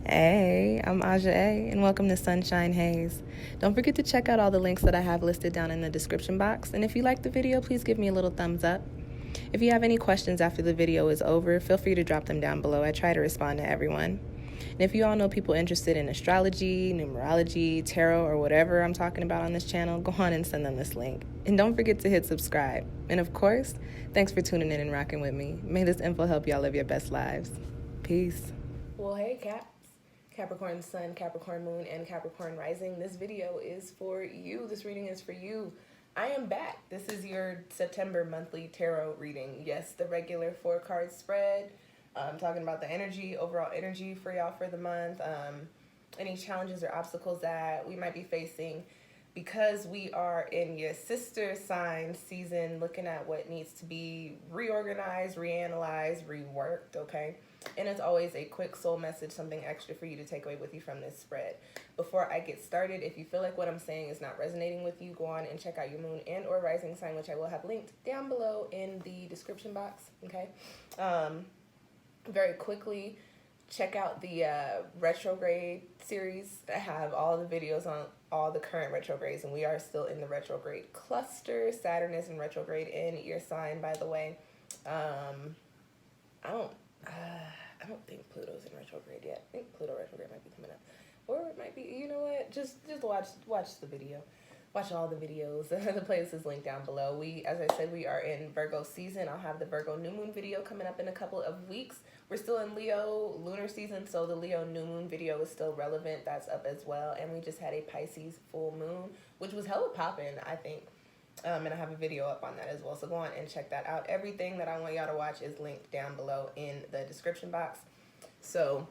Hey, I'm Aja A, and welcome to Sunshine Haze. Don't forget to check out all the links that I have listed down in the description box, and if you like the video, please give me a little thumbs up. If you have any questions after the video is over, feel free to drop them down below. I try to respond to everyone. And if you all know people interested in astrology, numerology, tarot, or whatever I'm talking about on this channel, go on and send them this link. And don't forget to hit subscribe. And of course, thanks for tuning in and rocking with me. May this info help y'all live your best lives. Peace. Well, hey, Caps. Capricorn Sun, Capricorn Moon, and Capricorn Rising. This video is for you. This reading is for you. I am back. This is your September monthly tarot reading. Yes, the regular 4-card spread. I'm talking about the energy, overall energy for y'all for the month. Any challenges or obstacles that we might be facing because we are in your sister sign season, looking at what needs to be reorganized, reanalyzed, reworked, okay? And it's always a quick soul message, something extra for you to take away with you from this spread. Before I get started, if you feel like what I'm saying is not resonating with you, go on and check out your moon and or rising sign, which I will have linked down below in the description box, okay? Very quickly, check out the retrograde series. I have all the videos on all the current retrogrades, and we are still in the retrograde cluster. Saturn is in retrograde in your sign, by the way. I don't think Pluto's in retrograde yet. I think Pluto retrograde might be coming up, or it might be. You know what? Just watch the video. Watch all the videos. The playlist is linked down below. As I said, we are in Virgo season. I'll have the Virgo new moon video coming up in a couple of weeks. We're still in Leo lunar season, so the Leo new moon video is still relevant. That's up as well. And we just had a Pisces full moon, which was hella popping, I think. And I have a video up on that as well, so go on and check that out. Everything that I want y'all to watch is linked down below in the description box. So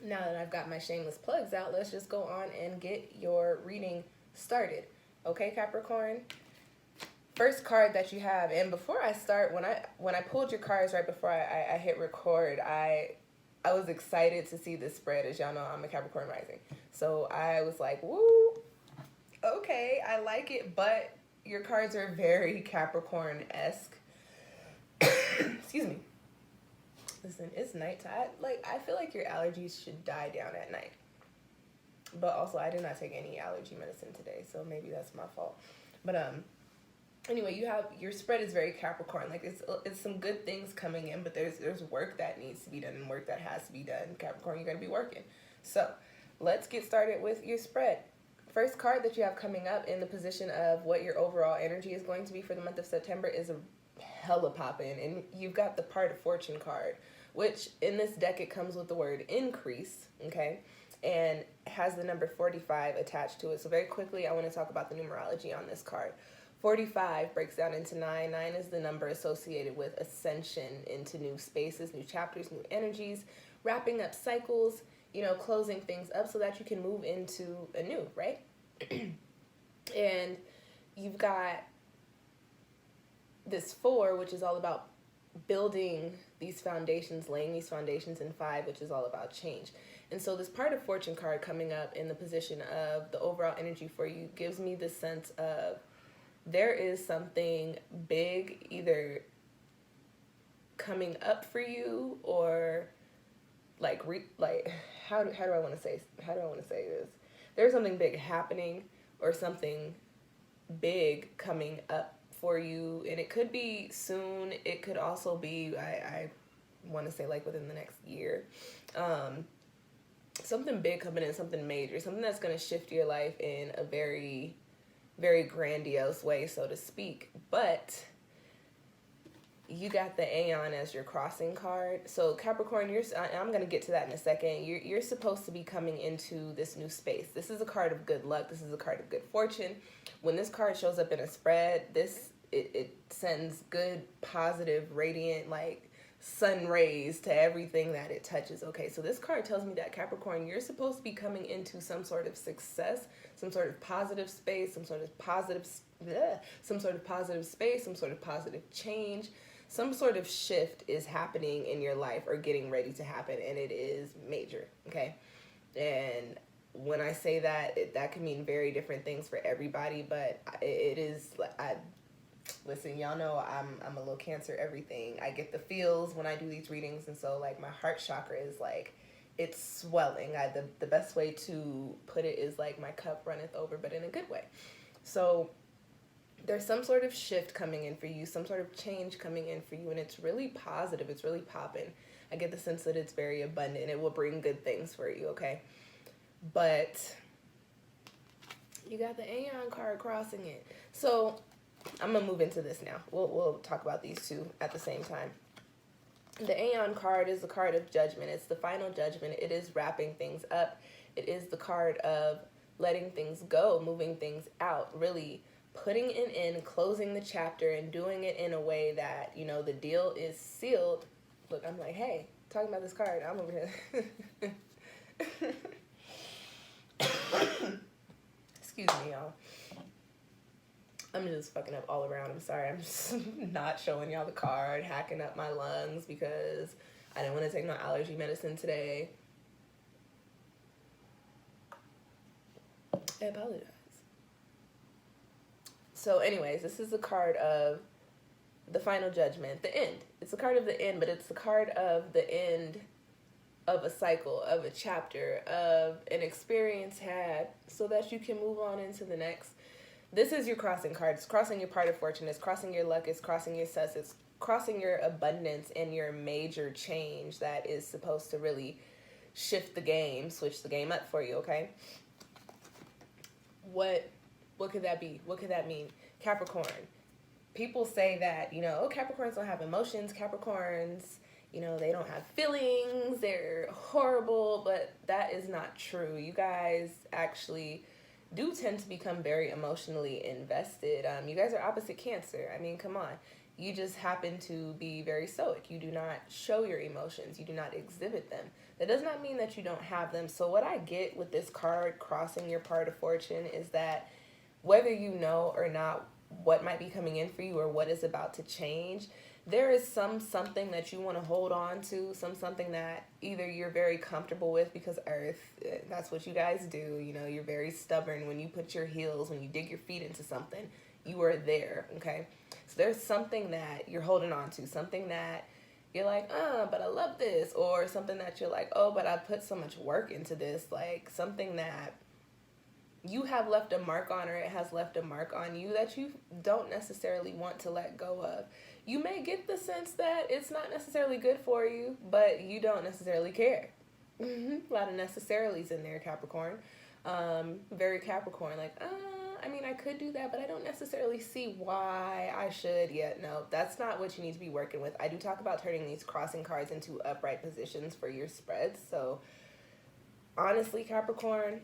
now that I've got my shameless plugs out, let's just go on and get your reading started. Okay, Capricorn? First card that you have, and before I start, when I pulled your cards right before I hit record, I was excited to see this spread. As y'all know, I'm a Capricorn rising. So I was like, woo, okay, I like it, but your cards are very Capricorn-esque. Excuse me. Listen, it's nighttime. I feel like your allergies should die down at night. But also, I did not take any allergy medicine today, so maybe that's my fault. But anyway, your spread is very Capricorn. Like it's some good things coming in, but there's work that needs to be done and work that has to be done. Capricorn, you're gonna be working. So let's get started with your spread. First card that you have coming up in the position of what your overall energy is going to be for the month of September is a hella poppin', and you've got the Part of Fortune card, which in this deck it comes with the word increase, okay, and has the number 45 attached to it. So very quickly, I want to talk about the numerology on this card. 45 breaks down into 9. 9 is the number associated with ascension into new spaces, new chapters, new energies, wrapping up cycles, closing things up so that you can move into a new, right? And you've got this 4, which is all about building these foundations, laying these foundations, and 5, which is all about change. And so this Part of Fortune card coming up in the position of the overall energy for you gives me the sense of there is something big either coming up for you, or how do I want to say this? There's something big happening, or something big coming up for you, and it could be soon. It could also be I want to say within the next year. Something big coming in, something major, something that's going to shift your life in a very, very grandiose way, so to speak. But you got the Aeon as your crossing card. So Capricorn, I'm going to get to that in a second. You're supposed to be coming into this new space. This is a card of good luck. This is a card of good fortune. When this card shows up in a spread, it sends good, positive, radiant, sun rays to everything that it touches. Okay, so this card tells me that Capricorn, you're supposed to be coming into some sort of success, some sort of positive space, some sort of positive space, some sort of positive change. Some sort of shift is happening in your life or getting ready to happen, and it is major, okay? And when I say that, that can mean very different things for everybody, but it is, listen, y'all know I'm a little Cancer everything. I get the feels when I do these readings, and so my heart chakra is it's swelling. The best way to put it is like my cup runneth over, but in a good way. So there's some sort of shift coming in for you, some sort of change coming in for you, and it's really positive. It's really popping. I get the sense that it's very abundant. It will bring good things for you, okay? But you got the Aeon card crossing it. So I'm going to move into this now. We'll talk about these two at the same time. The Aeon card is the card of judgment. It's the final judgment. It is wrapping things up. It is the card of letting things go, moving things out, really putting it in, closing the chapter, and doing it in a way that, you know, the deal is sealed. Look, I'm like, hey, talking about this card, I'm over here. Excuse me, y'all. I'm just fucking up all around. I'm sorry. I'm just not showing y'all the card, hacking up my lungs because I didn't want to take my allergy medicine today. I apologize. So anyways, this is the card of the final judgment, the end. It's the card of the end, but it's the card of the end of a cycle, of a chapter, of an experience had, so that you can move on into the next. This is your crossing card. It's crossing your part of fortune. It's crossing your luck. It's crossing your success. It's crossing your abundance and your major change that is supposed to really shift the game, switch the game up for you, okay? What could that be? What could that mean? Capricorn. People say that, you know, oh, Capricorns don't have emotions. Capricorns, you know, they don't have feelings. They're horrible, but that is not true. You guys actually do tend to become very emotionally invested. You guys are opposite Cancer. I mean, come on. You just happen to be very stoic. You do not show your emotions. You do not exhibit them. That does not mean that you don't have them. So what I get with this card crossing your part of fortune is that whether you know or not what might be coming in for you or what is about to change, there is something that you want to hold on to, something that either you're very comfortable with because Earth, that's what you guys do. You know, you're very stubborn. When you put your heels, when you dig your feet into something, you are there, okay? So there's something that you're holding on to, something that you're like, but I love this, or something that you're like, oh, but I put so much work into this, like something that you have left a mark on, or it has left a mark on you that you don't necessarily want to let go of. You may get the sense that it's not necessarily good for you, but you don't necessarily care. A lot of necessarities in there, Capricorn. Very Capricorn, like, I mean, I could do that, but I don't necessarily see why I should yet. No, that's not what you need to be working with. I do talk about turning these crossing cards into upright positions for your spreads. So honestly, Capricorn,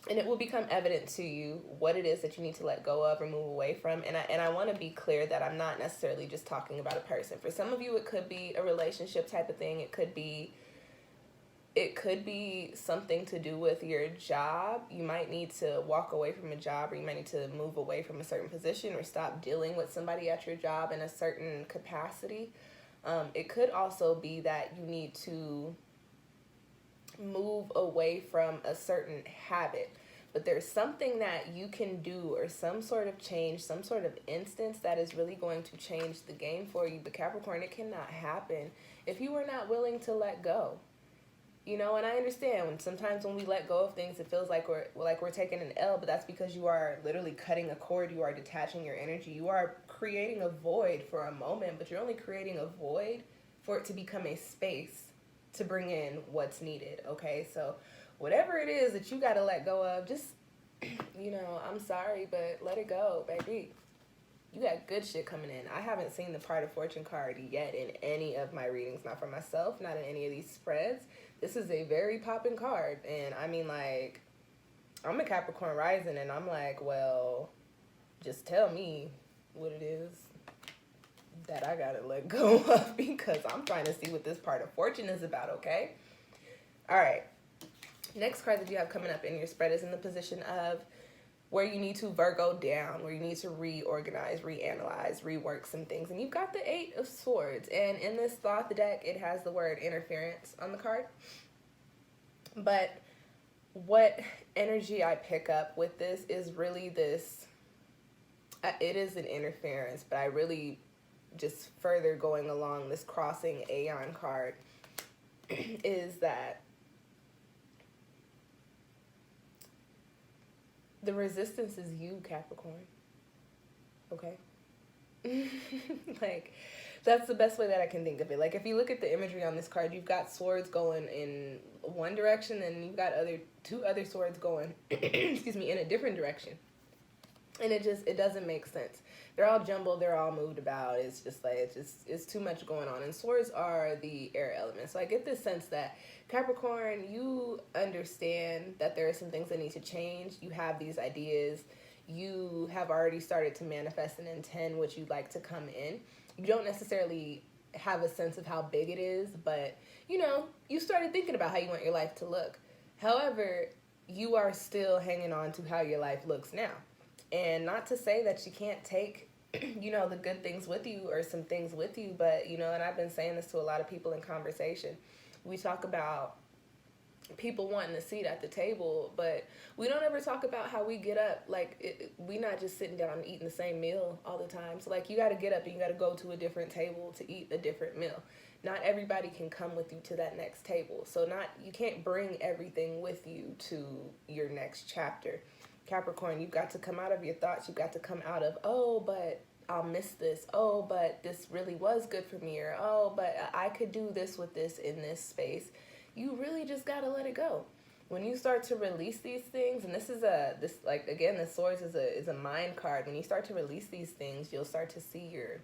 and it will become evident to you what it is that you need to let go of or move away from. And I want to be clear that I'm not necessarily just talking about a person. For some of you, it could be a relationship type of thing. It could be something to do with your job. You might need to walk away from a job, or you might need to move away from a certain position, or stop dealing with somebody at your job in a certain capacity. It could also be that you need to move away from a certain habit, but there's something that you can do, or some sort of change, some sort of instance that is really going to change the game for you. But Capricorn, it cannot happen if you are not willing to let go. You know, and I understand sometimes when we let go of things, it feels like we're taking an L, but that's because you are literally cutting a cord. You are detaching your energy. You are creating a void for a moment, but you're only creating a void for it to become a space to bring in what's needed, okay? So whatever it is that you got to let go of, just, you know, I'm sorry, but let it go, baby. You got good shit coming in. I haven't seen the part of fortune card yet in any of my readings, not for myself, not in any of these spreads. This is a very popping card, and I mean, like, I'm a Capricorn rising, and I'm like, well, just tell me what it is that I gotta let go of, because I'm trying to see what this part of fortune is about, okay? All right. Next card that you have coming up in your spread is in the position of where you need to Virgo down, where you need to reorganize, reanalyze, rework some things. And you've got the 8 of Swords. And in this Thoth deck, it has the word interference on the card. But what energy I pick up with this is really this, it is an interference, but I really just further going along this crossing Aeon card. is that the resistance is you, Capricorn. Okay? Like, that's the best way that I can think of it. Like, if you look at the imagery on this card, you've got swords going in one direction, and you've got two other swords going, excuse me, in a different direction. And it doesn't make sense. They're all jumbled, they're all moved about. It's just like, it's too much going on. And swords are the air element. So I get this sense that Capricorn, you understand that there are some things that need to change. You have these ideas. You have already started to manifest and intend what you'd like to come in. You don't necessarily have a sense of how big it is, but, you know, you started thinking about how you want your life to look. However, you are still hanging on to how your life looks now. And not to say that you can't take, you know, the good things with you or some things with you, but, you know, and I've been saying this to a lot of people in conversation. We talk about people wanting a seat at the table, but we don't ever talk about how we get up. Like, we not just sitting down and eating the same meal all the time. So, like, you got to get up and you got to go to a different table to eat a different meal. Not everybody can come with you to that next table. So you can't bring everything with you to your next chapter. Capricorn, you've got to come out of your thoughts. You've got to come out of, oh, but I'll miss this. Oh, but this really was good for me. Or, oh, but I could do this with this in this space. You really just got to let it go. When you start to release these things, and this again, the swords is a mind card. When you start to release these things, you'll start to see your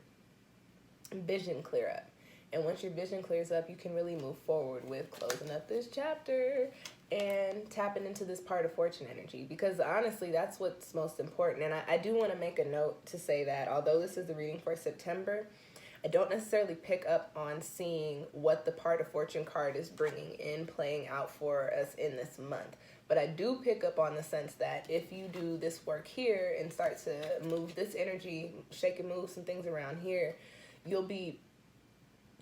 vision clear up. And once your vision clears up, you can really move forward with closing up this chapter and tapping into this part of fortune energy. Because honestly, that's what's most important. And I do want to make a note to say that although this is the reading for September, I don't necessarily pick up on seeing what the part of fortune card is bringing in, playing out for us in this month. But I do pick up on the sense that if you do this work here and start to move this energy, shake and move some things around here, you'll be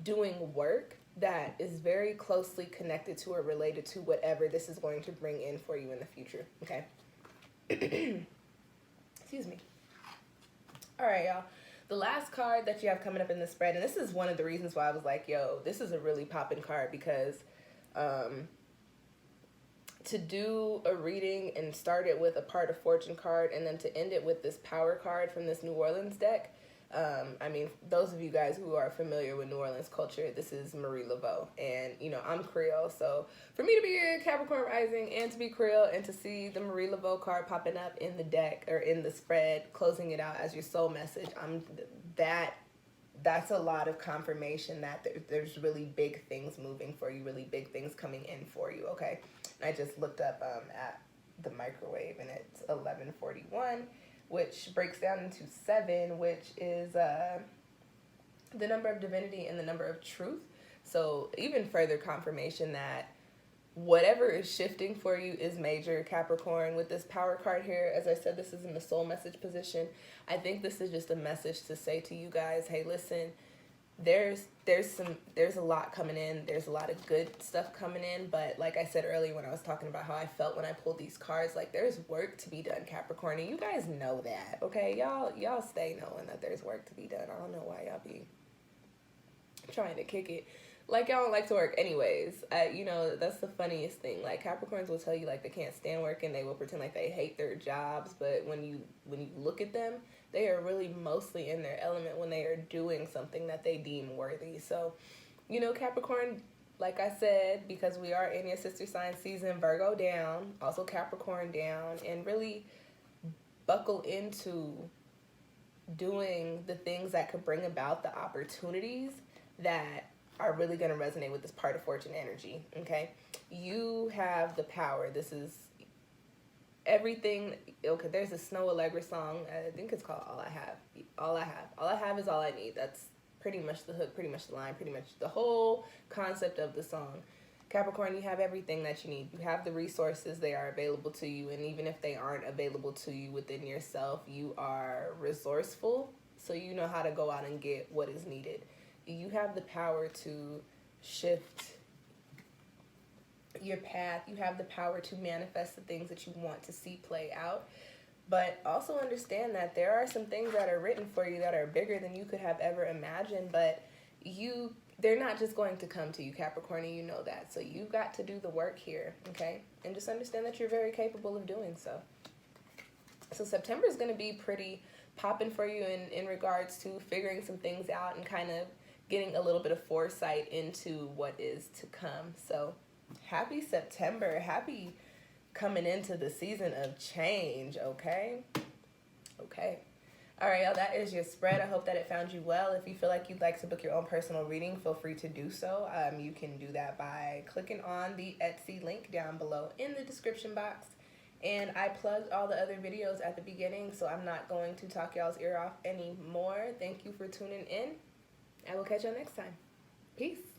doing work that is very closely connected to or related to whatever this is going to bring in for you in the future. Okay. Excuse me. All right, y'all. The last card that you have coming up in the spread, and this is one of the reasons why I was like, yo, this is a really poppin' card, because to do a reading and start it with a part of fortune card and then to end it with this power card from this New Orleans deck, I mean, those of you guys who are familiar with New Orleans culture, this is Marie Laveau. And, you know, I'm Creole. So for me to be a Capricorn rising and to be Creole and to see the Marie Laveau card popping up in the deck or in the spread, closing it out as your soul message, that's a lot of confirmation that there's really big things moving for you, really big things coming in for you, okay? And I just looked up at the microwave, and it's 11:41. Which breaks down into 7, which is the number of divinity and the number of truth. So even further confirmation that whatever is shifting for you is major, Capricorn. With this power card here, as I said, this is in the soul message position. I think this is just a message to say to you guys, hey, listen, there's a lot coming in. There's a lot of good stuff coming in, but like I said earlier when I was talking about how I felt when I pulled these cards, like there's work to be done, Capricorn, and you guys know that, okay? Y'all stay knowing that there's work to be done. I don't know why y'all be trying to kick it like y'all don't like to work anyways. You know, that's the funniest thing. Like, Capricorns will tell you like they can't stand work and they will pretend like they hate their jobs, but when you look at them, they are really mostly in their element when they are doing something that they deem worthy. So, you know, Capricorn, like I said, because we are in your sister sign season, Virgo down, also Capricorn down, and really buckle into doing the things that could bring about the opportunities that are really going to resonate with this part of fortune energy, okay? You have the power. This is everything. Okay, there's a Snow Allegra song. I think it's called All I Have. All I Have. All I have is all I need. That's pretty much the hook, pretty much the line, pretty much the whole concept of the song. Capricorn, you have everything that you need. You have the resources. They are available to you. And even if they aren't available to you within yourself, you are resourceful. So you know how to go out and get what is needed. You have the power to shift your path. You have the power to manifest the things that you want to see play out. But also understand that there are some things that are written for you that are bigger than you could have ever imagined. But you they're not just going to come to you, Capricorn, and you know that. So you've got to do the work here, okay? And just understand that you're very capable of doing so. So September is going to be pretty popping for you in regards to figuring some things out and kind of getting a little bit of foresight into what is to come. So happy September. Happy coming into the season of change, okay? Okay. All right, y'all, that is your spread. I hope that it found you well. If you feel like you'd like to book your own personal reading, feel free to do so. You can do that by clicking on the Etsy link down below in the description box. And I plugged all the other videos at the beginning, so I'm not going to talk y'all's ear off anymore. Thank you for tuning in. I will catch y'all next time. Peace.